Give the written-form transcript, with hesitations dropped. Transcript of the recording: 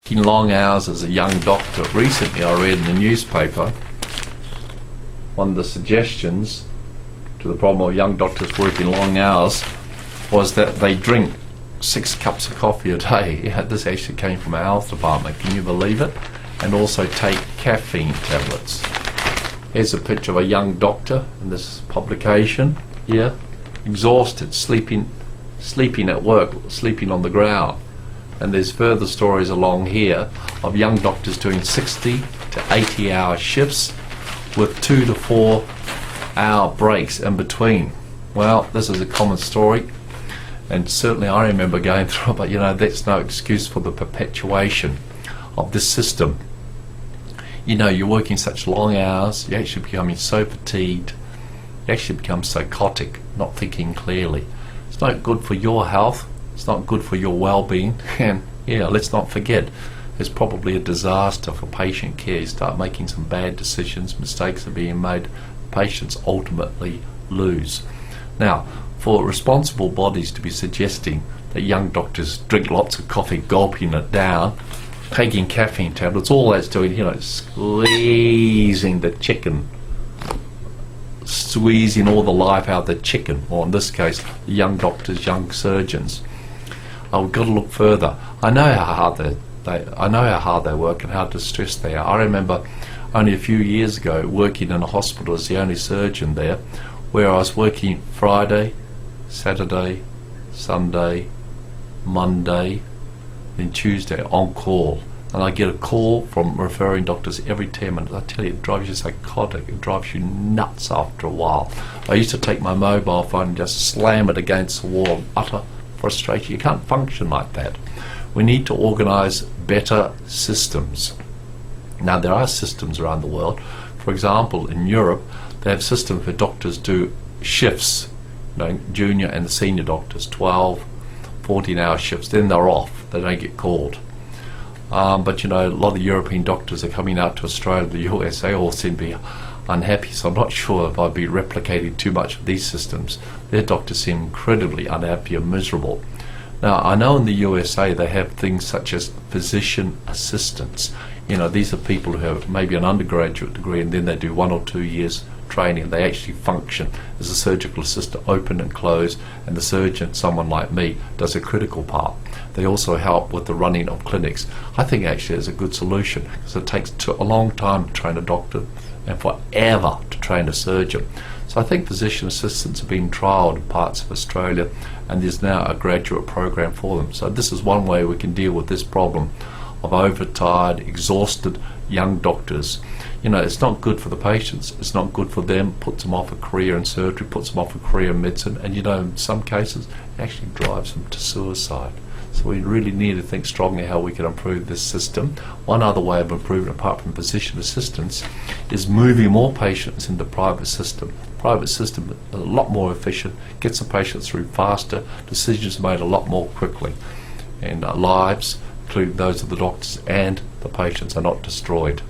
Working long hours as a young doctor. Recently I read in the newspaper one of the suggestions to the problem of young doctors working long hours was that they drink 6 cups of coffee a day. Yeah, this actually came from our health department, can you believe it? And also take caffeine tablets. Here's a picture of a young doctor in this publication here, exhausted, sleeping at work, sleeping on the ground. And there's further stories along here of young doctors doing 60 to 80 hour shifts with 2 to 4 hour breaks in between. Well, this is a common story, and certainly I remember going through it, but you know, that's no excuse for the perpetuation of this system. You know, you're working such long hours, you're actually becoming so fatigued, you actually become psychotic, not thinking clearly. It's not good for your health, it's not good for your well-being, and yeah, let's not forget, it's probably a disaster for patient care. You start making some bad decisions, mistakes are being made, patients ultimately lose. Now, for responsible bodies to be suggesting that young doctors drink lots of coffee, gulping it down, taking caffeine tablets, all that's doing, you know, squeezing the chicken, squeezing all the life out of the chicken, or in this case, the young doctors, young surgeons. We've got to look further. I know how hard they work and how distressed they are. I remember only a few years ago working in a hospital as the only surgeon there, where I was working Friday, Saturday, Sunday, Monday, then Tuesday on call. And I get a call from referring doctors every 10 minutes. I tell you, it drives you psychotic, it drives you nuts after a while. I used to take my mobile phone and just slam it against the wall, utter frustration. You can't function like that. We need to organise better systems. Now, there are systems around the world. For example, in Europe, they have systems where doctors do shifts, you know, junior and senior doctors, 12, 14-hour shifts, then they're off, they don't get called. But you know, a lot of European doctors are coming out to Australia, the US, they all seem to be unhappy, so I'm not sure if I'd be replicating too much of these systems. Their doctors seem incredibly unhappy and miserable. Now, I know in the USA they have things such as physician assistants. You know, these are people who have maybe an undergraduate degree and then they do 1 or 2 years training. They actually function as a surgical assistant, open and close, and the surgeon, someone like me, does a critical part. They also help with the running of clinics. I think actually it's a good solution because it takes a long time to train a doctor and forever to train a surgeon. So I think physician assistants are being trialled in parts of Australia, and there's now a graduate program for them. So this is one way we can deal with this problem of overtired, exhausted young doctors. You know, it's not good for the patients, it's not good for them, puts them off a career in surgery, puts them off a career in medicine, and you know, in some cases it actually drives them to suicide. So we really need to think strongly how we can improve this system. One other way of improving, apart from physician assistance, is moving more patients into private system. Private system is a lot more efficient, gets the patients through faster, decisions made a lot more quickly, and lives, including those of the doctors and the patients, are not destroyed.